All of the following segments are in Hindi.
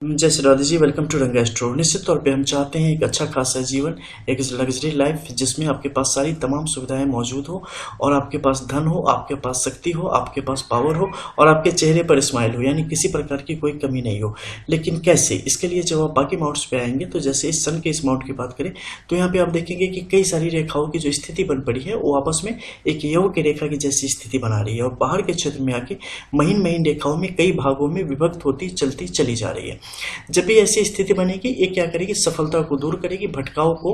जय श्री राधे जी। वेलकम टू रंगा स्टोर। निश्चित तौर पे हम चाहते हैं एक अच्छा खासा जीवन, एक लग्जरी लाइफ जिसमें आपके पास सारी तमाम सुविधाएं मौजूद हो और आपके पास धन हो, आपके पास शक्ति हो, आपके पास पावर हो और आपके चेहरे पर स्माइल हो, यानी किसी प्रकार की कोई कमी नहीं हो। लेकिन कैसे? इसके लिए जब आप बाकी माउंट्स पे आएंगे तो जैसे इस सन के इस माउंट की बात करें तो यहाँ पे आप देखेंगे कि कई सारी रेखाओं की जो स्थिति बन पड़ी है वो आपस में एक योग की रेखा की जैसी स्थिति बना रही है और बाहर के क्षेत्र में आके महीन महीन रेखाओं में कई भागों में विभक्त होती चलती चली जा रही है। जब भी ऐसी स्थिति बनेगी ये क्या करेगी? सफलता को दूर करेगी, भटकाव को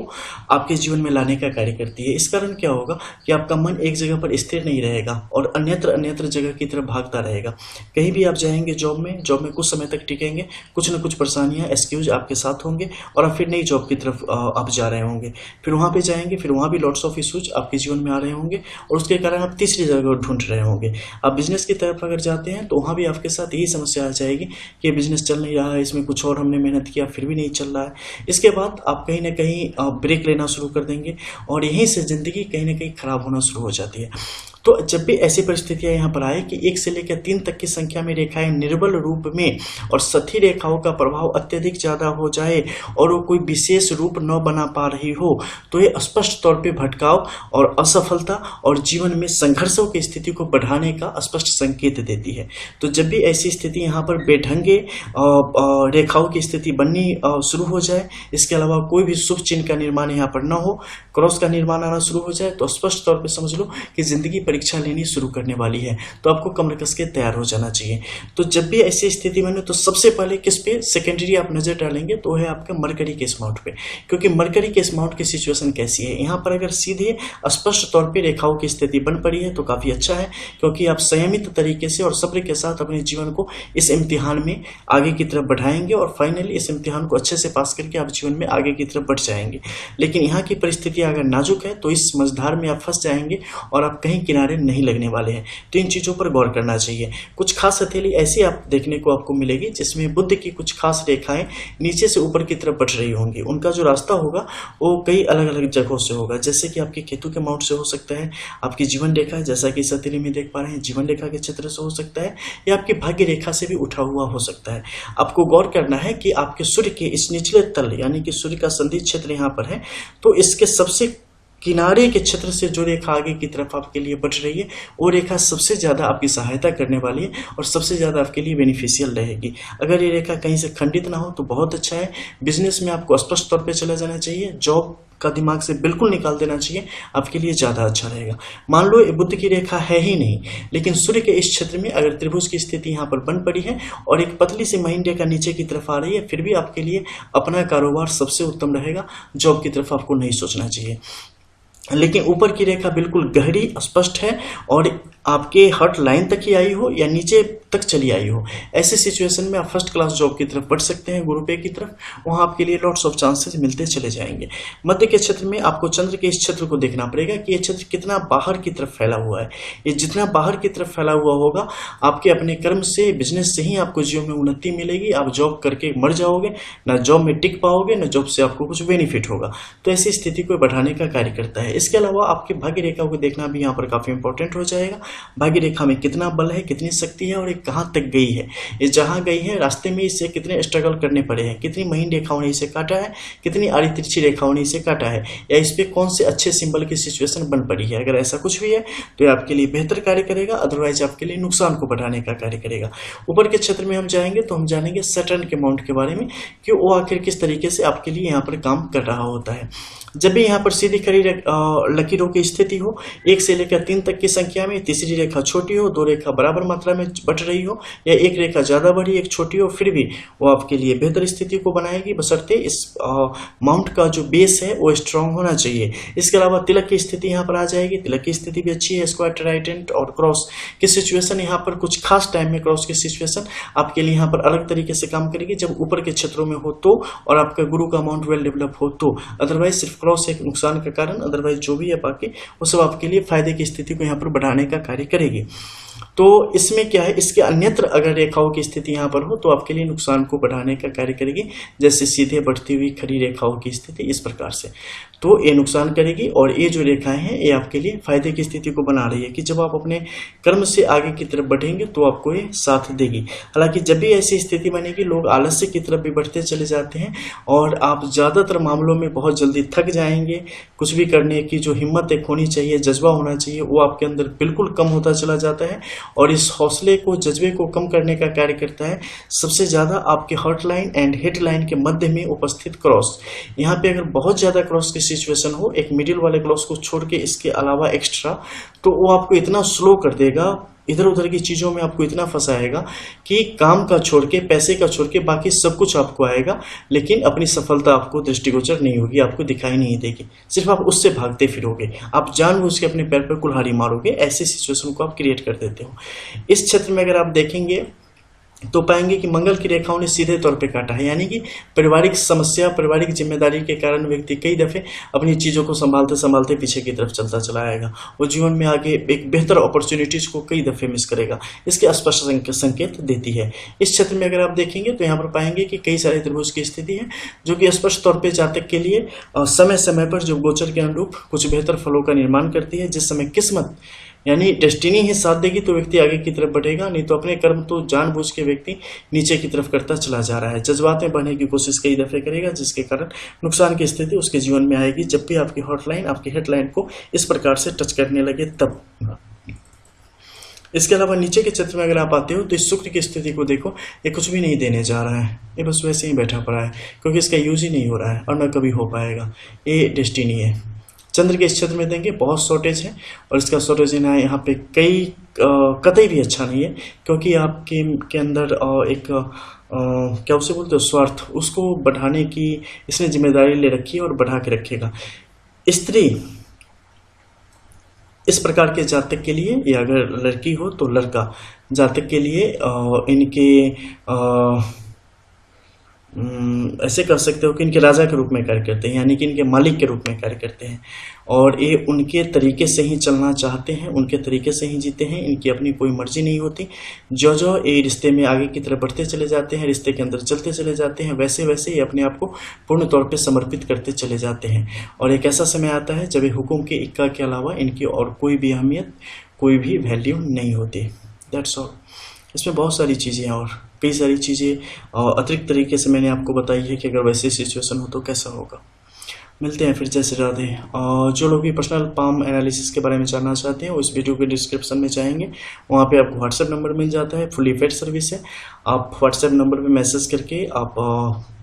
आपके जीवन में लाने का कार्य करती है। इस कारण क्या होगा कि आपका मन एक जगह पर स्थिर नहीं रहेगा और अन्यत्र अन्यत्र जगह की तरफ भागता रहेगा। कहीं भी आप जाएंगे जॉब में कुछ समय तक टिकेंगे, कुछ न कुछ परेशानियां, एक्सक्यूज आपके साथ होंगे और आप फिर नई जॉब की तरफ आप जा रहे होंगे। फिर वहां पे जाएंगे, फिर वहां भी लॉट्स ऑफ इश्यूज आपके जीवन में आ रहे होंगे और उसके कारण आप तीसरी जगह ढूंढ रहे होंगे। आप बिजनेस की तरफ अगर जाते हैं तो वहां भी आपके साथ यही समस्या आ जाएगी कि बिजनेस चल नहीं रहा है, इसमें कुछ और हमने मेहनत किया फिर भी नहीं चल रहा है। इसके बाद आप कहीं ना कहीं ब्रेक लेना शुरू कर देंगे और यहीं से जिंदगी कहीं ना कहीं खराब होना शुरू हो जाती है। तो जब भी ऐसी परिस्थितियां यहाँ पर आए कि 1 से लेकर 3 तक की संख्या में रेखाएं निर्बल रूप में और सथी रेखाओं का प्रभाव अत्यधिक ज्यादा हो जाए और वो कोई विशेष रूप न बना पा रही हो तो ये स्पष्ट तौर पे भटकाव और असफलता और जीवन में संघर्षों की स्थिति को बढ़ाने का स्पष्ट संकेत देती है। तो जब भी ऐसी स्थिति यहाँ पर बेढंगे रेखाओं की स्थिति बननी शुरू हो जाए, इसके अलावा कोई भी शुभ चिन्ह का निर्माण यहाँ पर न हो, क्रॉस का निर्माण आना शुरू हो जाए, तो स्पष्ट तौर पे समझ लो कि जिंदगी परीक्षा लेनी शुरू करने वाली है। तो आपको कमर कस के तैयार हो जाना चाहिए। तो जब भी ऐसी स्थिति बने तो सबसे पहले किस पे सेकेंडरी आप नजर डालेंगे तो है आपका मरकरी के इस माउंट पे, क्योंकि मरकरी के इस माउंट की सिचुएशन कैसी है। यहाँ पर अगर सीधे स्पष्ट तौर पे रेखाओं की स्थिति बन पड़ी है तो काफी अच्छा है, क्योंकि आप संयमित तरीके से और सब्र के साथ अपने जीवन को इस इम्तिहान में आगे की तरफ बढ़ाएंगे और फाइनली इस इम्तिहान को अच्छे से पास करके आप जीवन में आगे की तरफ बढ़ जाएंगे। लेकिन यहाँ की परिस्थिति अगर नाजुक है तो इस मझधार में आप फंस जाएंगे और आप कहीं किनारे नहीं लगने वाले हैं। तो इन चीजों पर गौर करना चाहिए। कुछ खास हथेली ऐसी आप देखने को आपको मिलेगी जिसमें बुद्ध की कुछ खास रेखाएं नीचे से ऊपर की तरफ बढ़ रही होंगी। उनका जो रास्ता होगा वो कई अलग अलग जगहों से होगा, जैसे कि आपके केतु के माउंट से हो सकता है, आपकी जीवन रेखा जैसा कि इस हथेली में देख पा रहे हैं जीवन रेखा के क्षेत्र से हो सकता है, या आपकी भाग्य रेखा से भी उठा हुआ हो सकता है। आपको गौर करना है कि आपके सूर्य के इस निचले तल यानी कि सूर्य का संधि क्षेत्र यहाँ पर है, तो इसके सबसे किनारे के क्षेत्र से जो रेखा आगे की तरफ आपके लिए बढ़ रही है वो रेखा सबसे ज्यादा आपकी सहायता करने वाली है और सबसे ज्यादा आपके लिए बेनिफिशियल रहेगी। अगर ये रेखा कहीं से खंडित ना हो तो बहुत अच्छा है। बिजनेस में आपको स्पष्ट तौर पे चला जाना चाहिए, जॉब का दिमाग से बिल्कुल निकाल देना चाहिए, आपके लिए ज्यादा अच्छा रहेगा। मान लो ये बुद्ध की रेखा है ही नहीं, लेकिन सूर्य के इस क्षेत्र में अगर त्रिभुज की स्थिति यहाँ पर बन पड़ी है और एक पतली सी महीन रेखा नीचे की तरफ आ रही है, फिर भी आपके लिए अपना कारोबार सबसे उत्तम रहेगा। जॉब की तरफ आपको नहीं सोचना चाहिए। लेकिन ऊपर की रेखा बिल्कुल गहरी स्पष्ट है और आपके हर्ट लाइन तक ही आई हो या नीचे तक चली आई हो, ऐसे सिचुएशन में आप फर्स्ट क्लास जॉब की तरफ बढ़ सकते हैं, गुरु पे की तरफ। वहां आपके लिए लॉट्स ऑफ चांसेस मिलते चले जाएंगे। मध्य के क्षेत्र में आपको चंद्र के इस क्षेत्र को देखना पड़ेगा कि ये क्षेत्र कितना बाहर की तरफ फैला हुआ है। ये जितना बाहर की तरफ फैला हुआ होगा, आपके अपने कर्म से, बिजनेस से ही आपको जीवन में उन्नति मिलेगी। आप जॉब करके मर जाओगे, ना जॉब में टिक पाओगे, ना जॉब से आपको कुछ बेनिफिट होगा। तो ऐसी स्थिति को बढ़ाने का कार्य करता है। इसके अलावा आपके भाग्य रेखा को देखना भी यहाँ पर काफी इंपॉर्टेंट हो जाएगा। भाग्य रेखा में कितना बल है, कितनी शक्ति है और ये कहाँ तक गई है। ये जहां गई है रास्ते में इससे कितने स्ट्रगल करने पड़े हैं, कितनी महीन रेखाओं ने इसे काटा है, कितनी आड़ी तिरछी रेखाओं ने इसे काटा है, या इस पे कौन से अच्छे सिंबल की सिचुएशन बन पड़ी है। अगर ऐसा कुछ भी है तो ये आपके लिए बेहतर कार्य करेगा, अदरवाइज आपके लिए नुकसान को बढ़ाने का कार्य करेगा। ऊपर के क्षेत्र में हम जाएंगे तो हम जानेंगे सैटर्न के माउंट के बारे में कि वो आखिर किस तरीके से आपके लिए यहाँ पर काम कर रहा होता है। जब भी यहाँ पर सीधी खड़ी लकीरों की स्थिति हो, 1 से लेकर 3 तक की संख्या में, तीसरी रेखा छोटी हो, 2 रेखा बराबर मात्रा में बढ़ रही हो, या 1 रेखा ज्यादा बड़ी, 1 छोटी हो, फिर भी वो आपके लिए बेहतर स्थिति को बनाएगी, बशर्ते इस माउंट का जो बेस है वो स्ट्रांग होना चाहिए। इसके अलावा तिलक की स्थिति यहाँ पर आ जाएगी। तिलक की स्थिति भी अच्छी है। स्क्वायर, ट्राइडेंट और क्रॉस की सिचुएशन यहाँ पर कुछ खास टाइम में क्रॉस की सिचुएशन आपके लिए यहाँ पर अलग तरीके से काम करेगी जब ऊपर के क्षेत्रों में हो तो, और आपका गुरु का माउंट वेल डेवलप हो तो। अदरवाइज सिर्फ क्रॉस एक नुकसान का कारण, अदरवाइज जो भी है बाकी वो सब आपके लिए फायदे की स्थिति को यहाँ पर बढ़ाने का कार्य करेगी। तो इसमें क्या है, इसके अन्यत्र अगर रेखाओं की स्थिति यहाँ पर हो तो आपके लिए नुकसान को बढ़ाने का कार्य करेगी, जैसे सीधे बढ़ती हुई खड़ी रेखाओं की स्थिति इस प्रकार से, तो ये नुकसान करेगी। और ये जो रेखाएं हैं ये आपके लिए फायदे की स्थिति को बना रही है कि जब आप अपने कर्म से आगे की तरफ बढ़ेंगे तो आपको ये साथ देगी। हालांकि जब भी ऐसी स्थिति बनेगी लोग आलस्य की तरफ भी बढ़ते चले जाते हैं और आप ज़्यादातर मामलों में बहुत जल्दी थक जाएंगे। कुछ भी करने की जो हिम्मत एक होनी चाहिए, जज्बा होना चाहिए, वो आपके अंदर बिल्कुल कम होता चला जाता है। और इस हौसले को, जज्बे को कम करने का कार्य करता है सबसे ज़्यादा आपके heart line and head line के मध्य में उपस्थित क्रॉस। यहाँ पे अगर बहुत ज़्यादा क्रॉस की सिचुएशन हो, एक मिडिल वाले क्रॉस को छोड़ के इसके अलावा एक्स्ट्रा, तो वो आपको इतना स्लो कर देगा, इधर उधर की चीज़ों में आपको इतना फंसाएगा कि काम का छोड़ के, पैसे का छोड़ के बाकी सब कुछ आपको आएगा, लेकिन अपनी सफलता आपको दृष्टिगोचर नहीं होगी, आपको दिखाई नहीं देगी। सिर्फ आप उससे भागते फिरोगे, आप जानबूझ के अपने पैर पर कुल्हाड़ी मारोगे, ऐसे सिचुएशन को आप क्रिएट कर देते हो। इस क्षेत्र में अगर आप देखेंगे तो पाएंगे कि मंगल की रेखाओं ने सीधे तौर पे काटा है, यानी कि पारिवारिक समस्या, पारिवारिक जिम्मेदारी के कारण व्यक्ति कई दफे अपनी चीज़ों को संभालते संभालते पीछे की तरफ चलता चला आएगा। वो जीवन में आगे एक बेहतर अपॉर्चुनिटीज़ को कई दफे मिस करेगा, इसके स्पष्ट संकेत देती है। इस क्षेत्र में अगर आप देखेंगे तो यहाँ पर पाएंगे कि कई सारे त्रिभुज की स्थिति है, जो कि स्पष्ट तौर पर जातक के लिए समय समय पर जो गोचर के अनुरूप कुछ बेहतर फलों का निर्माण करती है। जिस समय किस्मत यानी डेस्टिनी ही साथ देगी तो व्यक्ति आगे की तरफ बढ़ेगा, नहीं तो अपने कर्म तो जानबूझ के व्यक्ति नीचे की तरफ करता चला जा रहा है। जज्बात में बढ़ने की कोशिश कई दफे करेगा, जिसके कारण नुकसान की स्थिति उसके जीवन में आएगी जब भी आपकी हॉटलाइन, आपकी हेडलाइन को इस प्रकार से टच करने लगे तब। इसके अलावा नीचे के क्षेत्र में अगर आप आते हो तो इस शुक्र की स्थिति को देखो, ये कुछ भी नहीं देने जा रहा है, ये बस वैसे ही बैठा पड़ा है, क्योंकि इसका यूज ही नहीं हो रहा है और न कभी हो पाएगा। ये डेस्टिनी है। चंद्र के इस क्षेत्र में देंगे बहुत शॉर्टेज है, और इसका शॉर्टेज यहाँ पे कई कतई भी अच्छा नहीं है, क्योंकि आपके के अंदर एक क्या उसे बोलते हो, स्वार्थ, उसको बढ़ाने की इसने जिम्मेदारी ले रखी है और बढ़ा के रखेगा। स्त्री इस प्रकार के जातक के लिए, या अगर लड़की हो तो लड़का जातक के लिए इनके ऐसे कर सकते हो कि इनके राजा के रूप में कार्य करते हैं, यानी कि इनके मालिक के रूप में कार्य करते हैं, और ये उनके तरीके से ही चलना चाहते हैं, उनके तरीके से ही जीते हैं, इनकी अपनी कोई मर्जी नहीं होती। जो जो ये रिश्ते में आगे की तरफ बढ़ते चले जाते हैं, रिश्ते के अंदर चलते चले जाते हैं, वैसे वैसे ये अपने आप को पूर्ण तौर पे समर्पित करते चले जाते हैं। और एक ऐसा समय आता है जब ये हुक्म के इक्का के अलावा इनकी और कोई भी अहमियत, कोई भी वैल्यू नहीं होती। That's all. इसमें बहुत सारी चीज़ें हैं और कई सारी चीज़ें अतिरिक्त तरीके से मैंने आपको बताई है कि अगर वैसी सिचुएशन हो तो कैसा होगा। मिलते हैं फिर, जैसे राधे। जो लोग भी पर्सनल पाम एनालिसिस के बारे में जानना चाहते हैं वो इस वीडियो के डिस्क्रिप्शन में जाएंगे, वहाँ पे आपको व्हाट्सएप नंबर मिल जाता है, फुली पेड सर्विस है। आप व्हाट्सएप नंबर पे मैसेज करके आप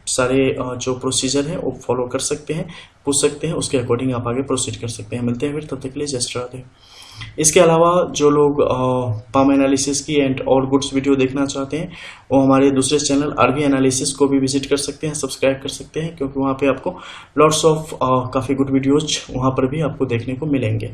सारे जो प्रोसीजर है वो फॉलो कर सकते हैं, पूछ सकते हैं, उसके अकॉर्डिंग आप आगे प्रोसीड कर सकते हैं। मिलते हैं फिर, तब तक के लिए जय श्री राधे। इसके अलावा जो लोग पाम एनालिसिस की एंड और गुड्स वीडियो देखना चाहते हैं वो हमारे दूसरे चैनल आरवी एनालिसिस को भी विजिट कर सकते हैं, सब्सक्राइब कर सकते हैं, क्योंकि वहाँ पे आपको लॉट्स ऑफ काफ़ी गुड वीडियोज वहाँ पर भी आपको देखने को मिलेंगे।